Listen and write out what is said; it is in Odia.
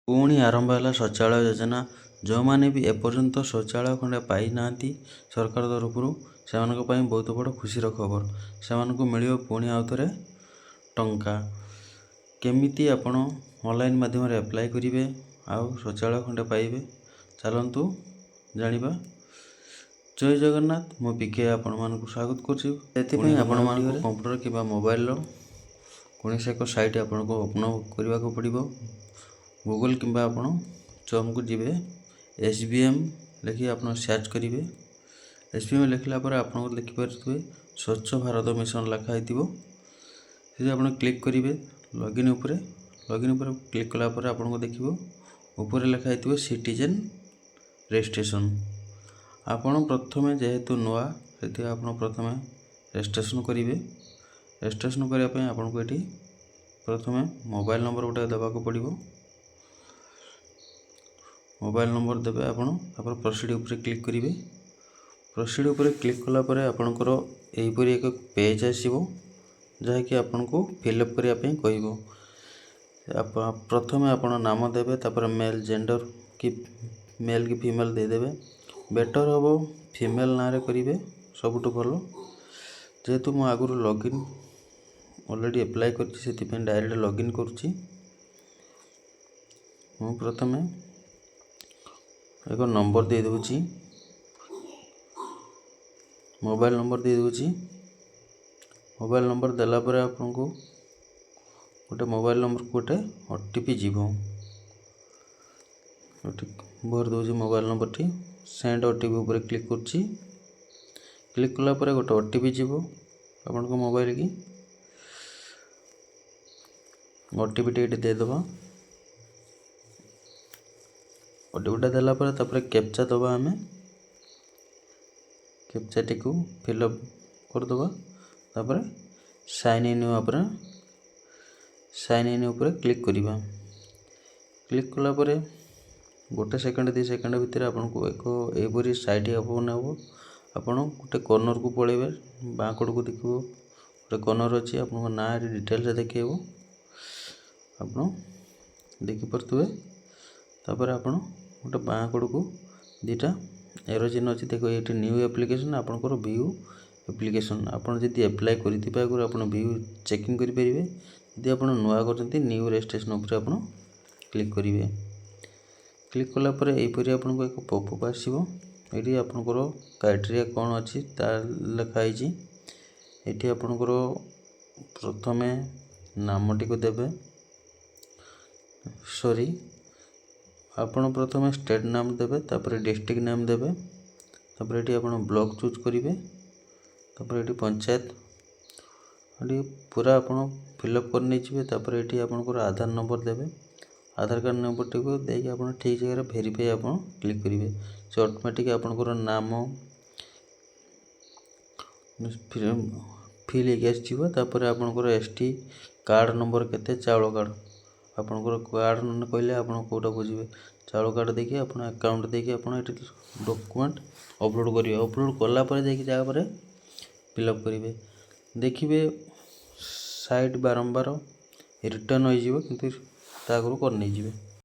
ପୁଣି ଆରମ୍ଭ ହେଲା ଶୌଚାଳୟ ଯୋଜନା। ଯେଉଁମାନେ ବି ଏପର୍ଯ୍ୟନ୍ତ ଶୌଚାଳୟ ଖଣ୍ଡେ ପାଇନାହାନ୍ତି ସରକାର ତରଫରୁ, ସେମାନଙ୍କ ପାଇଁ ବହୁତ ବଡ଼ ଖୁସିର ଖବର। ସେମାନଙ୍କୁ ମିଳିବ ପୁଣି ଆଉଥରେ ଟଙ୍କା। କେମିତି ଆପଣ ଅନଲାଇନ୍ ମାଧ୍ୟମରେ ଆପ୍ଲାଏ କରିବେ ଆଉ ଶୌଚାଳୟ ଖଣ୍ଡେ ପାଇବେ, ଚାଲନ୍ତୁ ଜାଣିବା। ଜୟ ଜଗନ୍ନାଥ, ମୁଁ ପିକେ ଆପଣମାନଙ୍କୁ ସ୍ୱାଗତ କରୁଛି। ସେଥିପାଇଁ ଆପଣମାନଙ୍କୁ କମ୍ପ୍ୟୁଟର କିମ୍ବା ମୋବାଇଲର କୌଣସି ଏକ ସାଇଟ୍ ଆପଣଙ୍କୁ ଓପନ୍ କରିବାକୁ ପଡ଼ିବ। ଗୁଗଲ କିମ୍ବା ଆପଣ ଚମ୍କୁ ଯିବେ, SBM ଲେଖି ଆପଣ ସର୍ଚ୍ଚ କରିବେ। SBM ଲେଖିଲା ପରେ ଆପଣଙ୍କୁ ଦେଖିପାରୁଥିବେ ସ୍ୱଚ୍ଛ ଭାରତ ମିଶନ ଲେଖା ହେଇଥିବ। ଯଦି ଆପଣ କ୍ଲିକ୍ କରିବେ ଲଗଇନ୍ ଉପରେ କ୍ଲିକ୍ କଲା ପରେ ଆପଣଙ୍କୁ ଦେଖିବ ଉପରେ ଲେଖା ହେଇଥିବ ସିଟିଜେନ୍ ରେଜିଷ୍ଟ୍ରେସନ୍। ଆପଣ ପ୍ରଥମେ ଯେହେତୁ ନୂଆ, ସେଥିପାଇଁ ଆପଣ ପ୍ରଥମେ ରେଜିଷ୍ଟ୍ରେସନ୍ କରିବେ। ରେଜିଷ୍ଟ୍ରେସନ୍ କରିବା ପାଇଁ ଆପଣଙ୍କୁ ଏଠି ପ୍ରଥମେ ମୋବାଇଲ୍ ନମ୍ବର ଗୋଟେ ଦେବାକୁ ପଡ଼ିବ। ମୋବାଇଲ୍ ନମ୍ବର ଦେବେ ଆପଣ, ତାପରେ ପ୍ରୋସିଡ୍ ଉପରେ କ୍ଲିକ୍ କରିବେ। ପ୍ରୋସିଡ୍ ଉପରେ କ୍ଲିକ୍ କଲା ପରେ ଆପଣଙ୍କର ଏହିପରି ଏକ ପେଜ୍ ଆସିବ, ଯାହାକି ଆପଣଙ୍କୁ ଫିଲ୍ଅପ୍ କରିବା ପାଇଁ କହିବ। ପ୍ରଥମେ ଆପଣ ନାମ ଦେବେ, ତାପରେ ମେଲ୍ ଜେଣ୍ଡର କି ମେଲ୍ କି ଫିମେଲ୍ ଦେଇଦେବେ। ବେଟର୍ ହେବ ଫିମେଲ୍ ନାଁରେ କରିବେ, ସବୁଠୁ ଭଲ। ଯେହେତୁ ମୁଁ ଆଗରୁ ଲଗଇନ୍ ଅଲରେଡ଼ି ଆପ୍ଲାଏ କରିଛି, ସେଥିପାଇଁ ଡାଇରେକ୍ଟ ଲଗଇନ୍ କରୁଛି। ମୁଁ ପ୍ରଥମେ ଏକ ନମ୍ବର ଦେଇଦେଉଛି, ମୋବାଇଲ୍ ନମ୍ବର ଦେଇଦେଉଛି। ମୋବାଇଲ୍ ନମ୍ବର ଦେଲା ପରେ ଆପଣଙ୍କୁ ଗୋଟେ ମୋବାଇଲ୍ ନମ୍ବରକୁ ଗୋଟେ OTP ଯିବ। ଭରି ଦେଉଛି ମୋବାଇଲ୍ ନମ୍ବରଟି। ସେଣ୍ଡ OTP ଉପରେ କ୍ଲିକ୍ କରୁଛି। କ୍ଲିକ୍ କଲା ପରେ ଗୋଟେ OTP ଯିବ ଆପଣଙ୍କ ମୋବାଇଲ୍ କି। OTPଟି ଏଠି ଦେଇଦେବା। OTPଟା ଦେଲା ପରେ ତାପରେ କ୍ୟାପ୍ଚା ଦେବା। ଆମେ କ୍ୟାପ୍ଚାଟିକୁ ଫିଲ୍ଅପ୍ କରିଦେବା। ତାପରେ ସାଇନ୍ ଇନ୍ ଉପରେ କ୍ଲିକ୍ କରିବା। କ୍ଲିକ୍ କଲା ପରେ 1 ସେକେଣ୍ଡ 2 ସେକେଣ୍ଡ ଭିତରେ ଆପଣଙ୍କୁ ଏକ ଏହିପରି ସାଇଟ୍ ଓପନ୍ ହେବ। ଆପଣ ଗୋଟେ କର୍ଣ୍ଣରକୁ ପଳାଇବେ, ବାଁ କଡ଼କୁ ଦେଖିବ ଗୋଟେ କର୍ଣ୍ଣର ଅଛି, ଆପଣଙ୍କ ନାଁ ଏଠି ଡିଟେଲ୍ସ ଦେଖାଇବ, ଆପଣ ଦେଖିପାରୁଥିବେ। ତାପରେ ଆପଣ ଗୋଟେ ବାଁ କଡ଼କୁ ଦୁଇଟା ଏରୋ ଚିହ୍ନ ଅଛି, ଦେଖ ଏଇଠି ନ୍ୟୁ ଆପ୍ଲିକେସନ୍, ଆପଣଙ୍କର ଭିଉ ଆପ୍ଲିକେସନ୍। ଆପଣ ଯଦି ଆପ୍ଲାଏ କରିଥିବେ ଆଗରୁ, ଆପଣ ଭିଉ ଚେକିଂ କରିପାରିବେ। ଯଦି ଆପଣ ନୂଆ କରୁଛନ୍ତି, ନ୍ୟୁ ରେଜିଷ୍ଟ୍ରେସନ୍ ଉପରେ ଆପଣ କ୍ଲିକ୍ କରିବେ। କ୍ଲିକ୍ କଲା ପରେ ଏହିପରି ଆପଣଙ୍କୁ ଏକ ପପ୍ ଆସିବ। ଏଠି ଆପଣଙ୍କର କ୍ରାଇଟେରିଆ କ'ଣ ଅଛି ତା ଲେଖା ହେଇଛି। ଏଠି ଆପଣଙ୍କର ପ୍ରଥମେ ନାମଟିକୁ ଦେବେ। ଆପଣ ପ୍ରଥମେ ଷ୍ଟେଟ୍ ନାମ ଦେବେ, ତାପରେ ଡିଷ୍ଟ୍ରିକ୍ଟ ନାମ ଦେବେ, ତାପରେ ଏଠି ଆପଣ ବ୍ଲକ୍ ଚୁଜ୍ କରିବେ, ତାପରେ ଏଠି ପଞ୍ଚାୟତ ଏଠି ପୁରା ଆପଣ ଫିଲ୍ଅପ୍ କରି ନେଇଯିବେ। ତାପରେ ଏଠି ଆପଣଙ୍କର ଆଧାର ନମ୍ବର ଦେବେ। ଆଧାର କାର୍ଡ଼ ନମ୍ବରଟିକୁ ଦେଇକି ଆପଣ ଠିକ୍ ଜାଗାରେ ଭେରିଫାଇ ଆପଣ କ୍ଲିକ୍ କରିବେ। ସେ ଅଟୋମେଟିକ୍ ଆପଣଙ୍କର ନାମ ଫିଲ୍ ହେଇକି ଆସିଯିବ। ତାପରେ ଆପଣଙ୍କର ST କାର୍ଡ଼ ନମ୍ବର କେତେ, ଚାଉଳ କାର୍ଡ଼ ଆପଣଙ୍କର କାର୍ଡ଼ କହିଲେ ଆପଣ କେଉଁଟା ବୁଝିବେ, ଚାଉଳ କାର୍ଡ଼ ଦେଇକି ଆପଣ ଆକାଉଣ୍ଟ ଦେଇକି ଆପଣ ଏଠି ଡକୁମେଣ୍ଟ ଅପଲୋଡ଼ କରିବେ। ଅପଲୋଡ଼ କଲା ପରେ ଯାଇକି ଯାହାପରେ ଫିଲ୍ଅପ୍ କରିବେ। ଦେଖିବେ ସାଇଟ୍ ବାରମ୍ବାର ରିଟର୍ନ ହୋଇଯିବ, କିନ୍ତୁ ତା ଆଗରୁ କରି ନେଇଯିବେ।